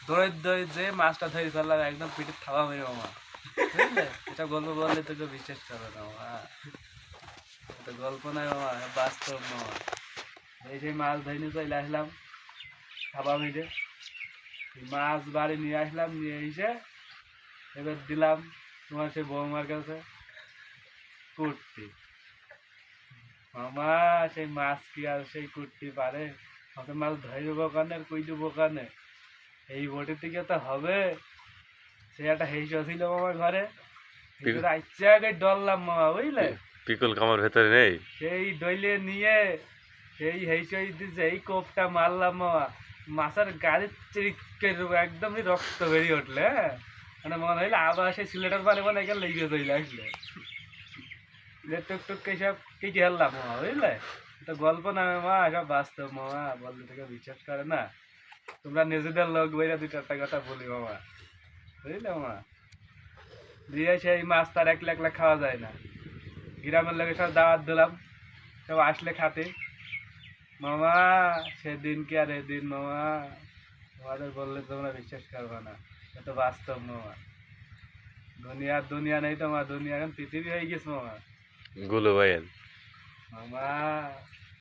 দৌড়ে দৌড়ে যে মাছটা ধরে ফেললাম একদম পিঠে থাবা মেরে মামা, বুঝলে? এটা গল্প বললে তোকে বিশ্বাস করবে না মামা, এটা গল্প নয় মামা, এটা বাস্তব মামা। এই যে মাছ ধরে নিয়ে চলে আসলাম থাবা মেরে, মাছ বাড়ি নিয়ে আসলাম, নিয়ে এসে এবার দিলাম তোমার সেই বৌমার কাছে কুটতে। মামা সেই মাছ কি আর সেই কুটতে পারে? অত মাছ ধরবো কানে আর কই দেবো কানে, এই বোটের থেকে তো হবে। সে একটা হেঁস ছিল মামার ঘরে, ভিতরে আইসা আগে ডরলাম মামা, বুঝলে? পিকল কামার ভেতরে নেই। সেই ডইলে নিয়ে সেই হেঁস দিচ্ছে, এই কোপটা মারলাম মামা, মাছের গাড়ির চিরিকে একদমই রক্ত বেরিয়ে উঠলে, হ্যাঁ, মানে মনে হইলে আবার সেই সিলেটের পারে মানে এখানে লেগে চলে আসলে, টুক টুক সব কেটে হারলাম মামা, বুঝলে? তো গল্প না মামা, সব বাস্তব মামা, বললে থেকে বিশ্বাস করে না। তোমরা নিজেদের লোক বইরা দুই চারটা কথা বলি মামা, বুঝলে মামা? দিয়ে সেই মাছ তার একলা একলা খাওয়া যায় না, গ্রামের লোকে সব দাওয়াত দিলাম, সব আসলে খাতে মামা। সেদিন কি আর এদিন মামা, তোমাদের বললে তোমরা বিশ্বাস করবে না, এত বাস্তব মামা। দুনিয়ার দুনিয়া নেই তো মা, দুনিয়া এখন পৃথিবী হয়ে গেছে মামা। গুলো ভাইয়ের মামা